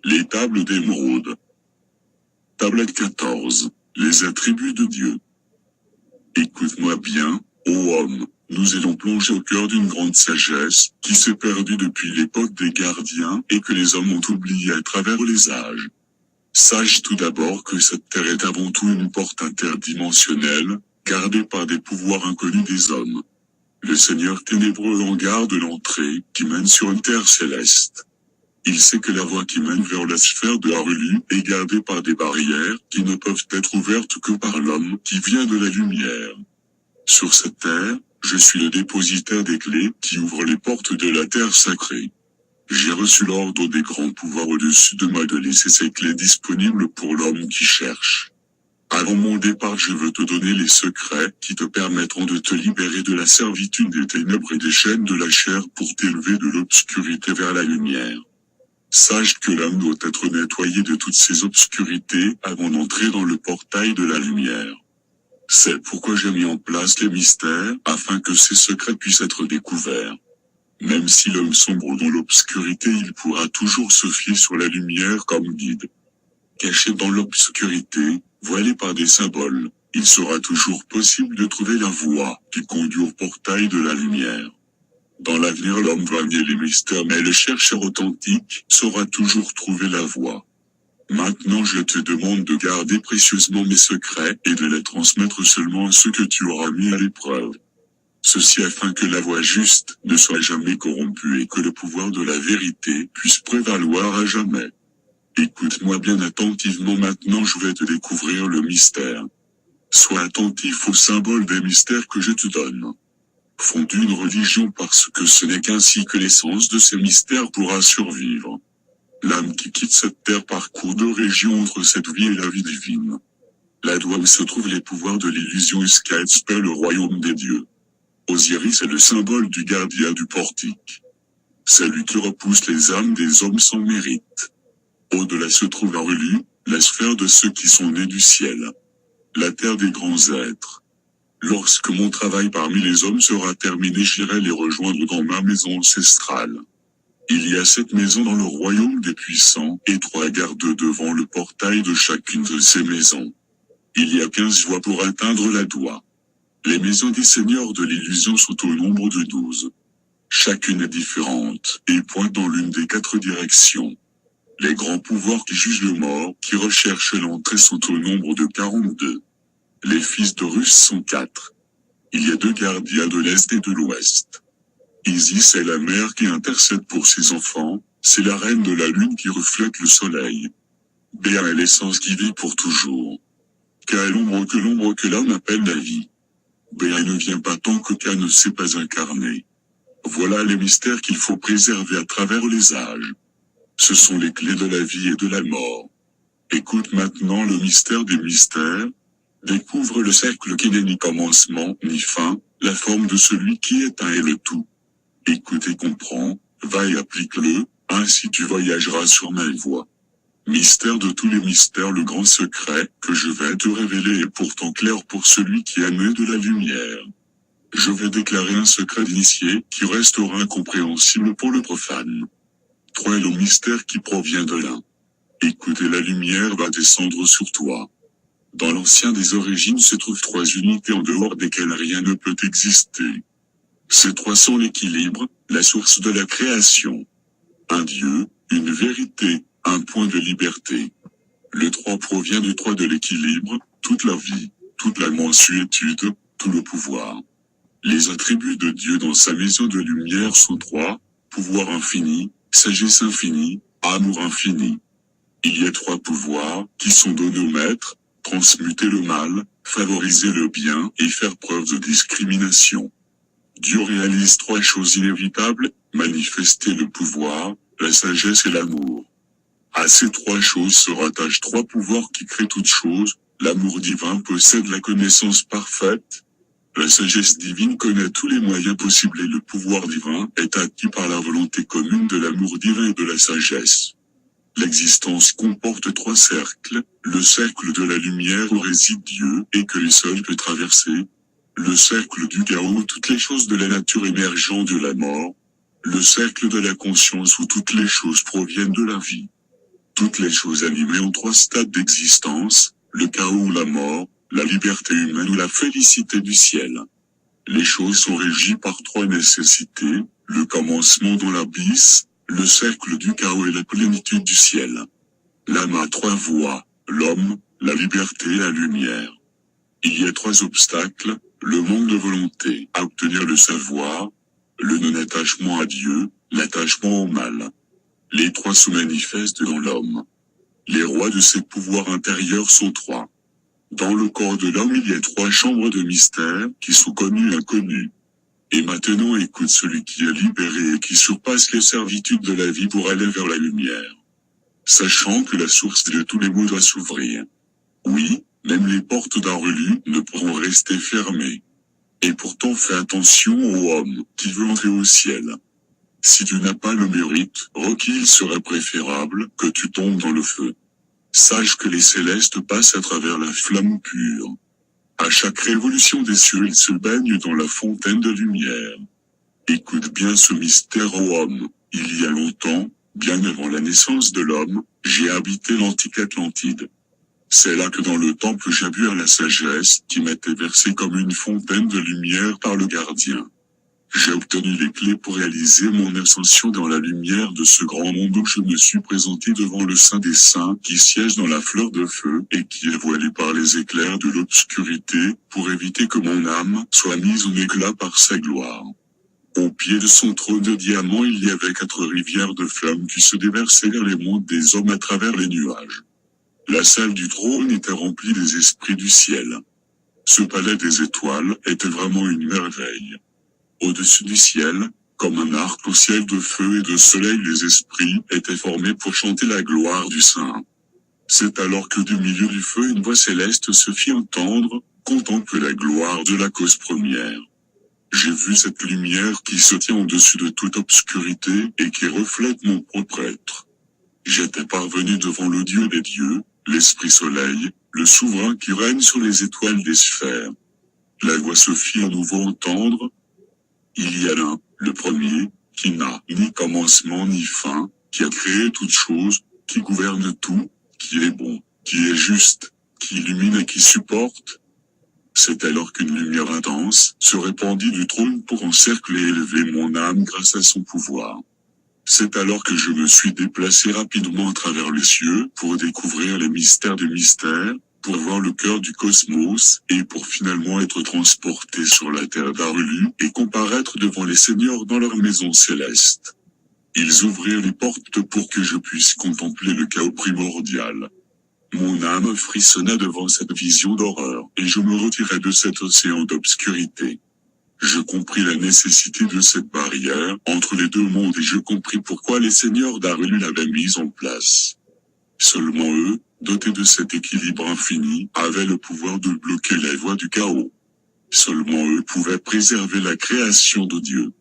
Les tables d'émeraude. Tablette 14. Les attributs de Dieu. Écoute-moi bien, ô homme, nous allons plonger au cœur d'une grande sagesse, qui s'est perdue depuis l'époque des gardiens et que les hommes ont oubliée à travers les âges. Sache tout d'abord que cette terre est avant tout une porte interdimensionnelle, gardée par des pouvoirs inconnus des hommes. Le Seigneur ténébreux en garde l'entrée, qui mène sur une terre céleste. Il sait que la voie qui mène vers la sphère de Harulu est gardée par des barrières qui ne peuvent être ouvertes que par l'homme qui vient de la lumière. Sur cette terre, je suis le dépositaire des clés qui ouvrent les portes de la terre sacrée. J'ai reçu l'ordre des grands pouvoirs au-dessus de moi de laisser ces clés disponibles pour l'homme qui cherche. Avant mon départ, je veux te donner les secrets qui te permettront de te libérer de la servitude des ténèbres et des chaînes de la chair pour t'élever de l'obscurité vers la lumière. Sache que l'homme doit être nettoyé de toutes ses obscurités avant d'entrer dans le portail de la lumière. C'est pourquoi j'ai mis en place les mystères, afin que ces secrets puissent être découverts. Même si l'homme sombre dans l'obscurité, il pourra toujours se fier sur la lumière comme guide. Caché dans l'obscurité, voilé par des symboles, il sera toujours possible de trouver la voie qui conduit au portail de la lumière. Dans l'avenir, l'homme va nier les mystères, mais le chercheur authentique saura toujours trouver la voie. Maintenant, je te demande de garder précieusement mes secrets et de les transmettre seulement à ceux que tu auras mis à l'épreuve. Ceci afin que la voie juste ne soit jamais corrompue et que le pouvoir de la vérité puisse prévaloir à jamais. Écoute-moi bien attentivement maintenant, je vais te découvrir le mystère. Sois attentif aux symboles des mystères que je te donne. Fonde une religion parce que ce n'est qu'ainsi que l'essence de ces mystères pourra survivre. L'âme qui quitte cette terre parcourt deux régions entre cette vie et la vie divine. Là-dedans se trouvent les pouvoirs de l'illusion et Skype, le royaume des dieux. Osiris est le symbole du gardien du portique. C'est lui qui repousse les âmes des hommes sans mérite. Au-delà se trouve Harulu, la sphère de ceux qui sont nés du ciel. La terre des grands êtres. Lorsque mon travail parmi les hommes sera terminé, j'irai les rejoindre dans ma maison ancestrale. Il y a 7 maisons dans le royaume des puissants, et 3 gardent devant le portail de chacune de ces maisons. Il y a 15 voies pour atteindre la doigt. Les maisons des seigneurs de l'illusion sont au nombre de 12. Chacune est différente, et pointe dans l'une des 4 directions. Les grands pouvoirs qui jugent le mort, qui recherchent l'entrée sont au nombre de 42. Les fils d'Horus sont 4. Il y a 2 gardiens de l'Est et de l'Ouest. Isis est la mère qui intercède pour ses enfants, c'est la reine de la lune qui reflète le soleil. Béa est l'essence qui vit pour toujours. Ka est l'ombre que l'homme appelle la vie. Béa ne vient pas tant que Ka ne s'est pas incarné. Voilà les mystères qu'il faut préserver à travers les âges. Ce sont les clés de la vie et de la mort. Écoute maintenant le mystère des mystères. Découvre le cercle qui n'est ni commencement, ni fin, la forme de celui qui est un et le tout. Écoute et comprends, va et applique-le, ainsi tu voyageras sur ma voie. Mystère de tous les mystères, le grand secret, que je vais te révéler est pourtant clair pour celui qui a né de la lumière. Je vais déclarer un secret d'initié, qui restera incompréhensible pour le profane. 3 est le mystère qui provient de l'un. Écoute et la lumière va descendre sur toi. Dans l'ancien des origines se trouvent 3 unités en dehors desquelles rien ne peut exister. Ces 3 sont l'équilibre, la source de la création. Un Dieu, une vérité, un point de liberté. Le 3 provient du 3 de l'équilibre, toute la vie, toute la mansuétude, tout le pouvoir. Les attributs de Dieu dans sa maison de lumière sont 3, pouvoir infini, sagesse infinie, amour infini. Il y a 3 pouvoirs, qui sont donnés au maître, transmuter le mal, favoriser le bien et faire preuve de discrimination. Dieu réalise 3 choses inévitables, manifester le pouvoir, la sagesse et l'amour. À ces 3 choses se rattachent 3 pouvoirs qui créent toutes choses. L'amour divin possède la connaissance parfaite. La sagesse divine connaît tous les moyens possibles et le pouvoir divin est acquis par la volonté commune de l'amour divin et de la sagesse. L'existence comporte 3 cercles, le cercle de la lumière où réside Dieu et que les seuls peut traverser, le cercle du chaos où toutes les choses de la nature émergent de la mort, le cercle de la conscience où toutes les choses proviennent de la vie. Toutes les choses animées ont trois stades d'existence, le chaos ou la mort, la liberté humaine ou la félicité du ciel. Les choses sont régies par trois nécessités, le commencement dans l'abysse, le cercle du chaos et la plénitude du ciel. L'âme a trois voies, l'homme, la liberté et la lumière. Il y a trois obstacles, le manque de volonté à obtenir le savoir, le non-attachement à Dieu, l'attachement au mal. Les trois se manifestent dans l'homme. Les rois de ses pouvoirs intérieurs sont trois. Dans le corps de l'homme il y a trois chambres de mystère qui sont connues et inconnues. Et maintenant écoute celui qui est libéré et qui surpasse les servitudes de la vie pour aller vers la lumière. Sachant que la source de tous les maux doit s'ouvrir. Oui, même les portes d'Arelu ne pourront rester fermées. Et pourtant fais attention au homme qui veut entrer au ciel. Si tu n'as pas le mérite requis, il serait préférable que tu tombes dans le feu. Sache que les célestes passent à travers la flamme pure. À chaque révolution des cieux, ils se baignent dans la fontaine de lumière. Écoute bien ce mystère, ô homme. Il y a longtemps, bien avant la naissance de l'homme, j'ai habité l'antique Atlantide. C'est là que dans le temple j'ai bu à la sagesse qui m'était versée comme une fontaine de lumière par le gardien. J'ai obtenu les clés pour réaliser mon ascension dans la lumière de ce grand monde où je me suis présenté devant le Saint des Saints qui siège dans la fleur de feu et qui est voilé par les éclairs de l'obscurité pour éviter que mon âme soit mise en éclat par sa gloire. Au pied de son trône de diamant il y avait 4 rivières de flammes qui se déversaient vers les mondes des hommes à travers les nuages. La salle du trône était remplie des esprits du ciel. Ce palais des étoiles était vraiment une merveille. Au-dessus du ciel, comme un arc au ciel de feu et de soleil, les esprits étaient formés pour chanter la gloire du Saint. C'est alors que du milieu du feu une voix céleste se fit entendre, contemple la gloire de la cause première. J'ai vu cette lumière qui se tient au-dessus de toute obscurité et qui reflète mon propre être. J'étais parvenu devant le Dieu des dieux, l'Esprit Soleil, le souverain qui règne sur les étoiles des sphères. La voix se fit à nouveau entendre. Il y a l'un, le premier, qui n'a ni commencement ni fin, qui a créé toutes choses, qui gouverne tout, qui est bon, qui est juste, qui illumine et qui supporte. C'est alors qu'une lumière intense se répandit du trône pour encercler et élever mon âme grâce à son pouvoir. C'est alors que je me suis déplacé rapidement à travers les cieux pour découvrir les mystères des mystères, pour voir le cœur du cosmos, et pour finalement être transporté sur la terre d'Arelu et comparaître devant les seigneurs dans leur maison céleste. Ils ouvrirent les portes pour que je puisse contempler le chaos primordial. Mon âme frissonna devant cette vision d'horreur, et je me retirai de cet océan d'obscurité. Je compris la nécessité de cette barrière entre les deux mondes et je compris pourquoi les seigneurs d'Arelu l'avaient mise en place. Seulement eux, dotés de cet équilibre infini, avaient le pouvoir de bloquer les voies du chaos. Seulement eux pouvaient préserver la création de Dieu.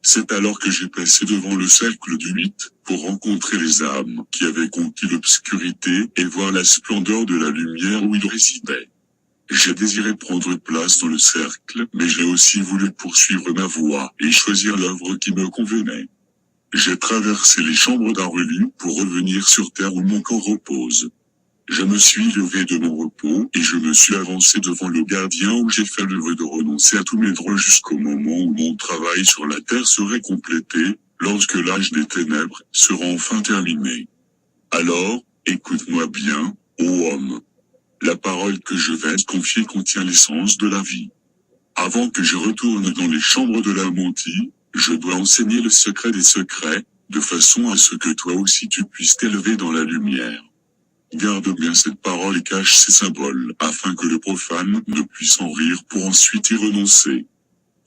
C'est alors que j'ai passé devant le cercle du 8, pour rencontrer les âmes qui avaient conquis l'obscurité et voir la splendeur de la lumière où ils résidaient. J'ai désiré prendre place dans le cercle, mais j'ai aussi voulu poursuivre ma voie et choisir l'œuvre qui me convenait. J'ai traversé les chambres d'Arelu pour revenir sur terre où mon corps repose. Je me suis levé de mon repos et je me suis avancé devant le gardien où j'ai fait le vœu de renoncer à tous mes droits jusqu'au moment où mon travail sur la terre serait complété, lorsque l'âge des ténèbres sera enfin terminé. Alors, écoute-moi bien, ô homme. La parole que je vais te confier contient l'essence de la vie. Avant que je retourne dans les chambres de la mentie, je dois enseigner le secret des secrets, de façon à ce que toi aussi tu puisses t'élever dans la lumière. Garde bien cette parole et cache ces symboles, afin que le profane ne puisse en rire pour ensuite y renoncer.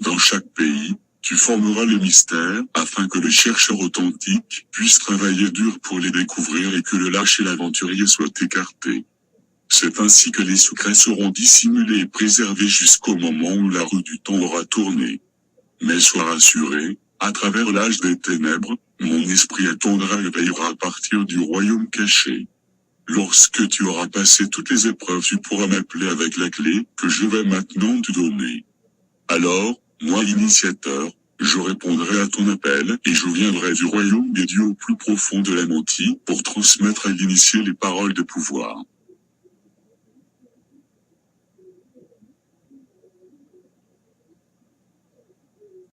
Dans chaque pays, tu formeras les mystères, afin que les chercheurs authentiques puissent travailler dur pour les découvrir et que le lâche et l'aventurier soient écartés. C'est ainsi que les secrets seront dissimulés et préservés jusqu'au moment où la roue du temps aura tourné. Mais sois rassuré, à travers l'âge des ténèbres, mon esprit attendra et veillera à partir du royaume caché. Lorsque tu auras passé toutes les épreuves, tu pourras m'appeler avec la clé que je vais maintenant te donner. Alors, moi l'initiateur, Je répondrai à ton appel, et je viendrai du royaume des dieux au plus profond de la mentie, pour transmettre à l'initié les paroles de pouvoir.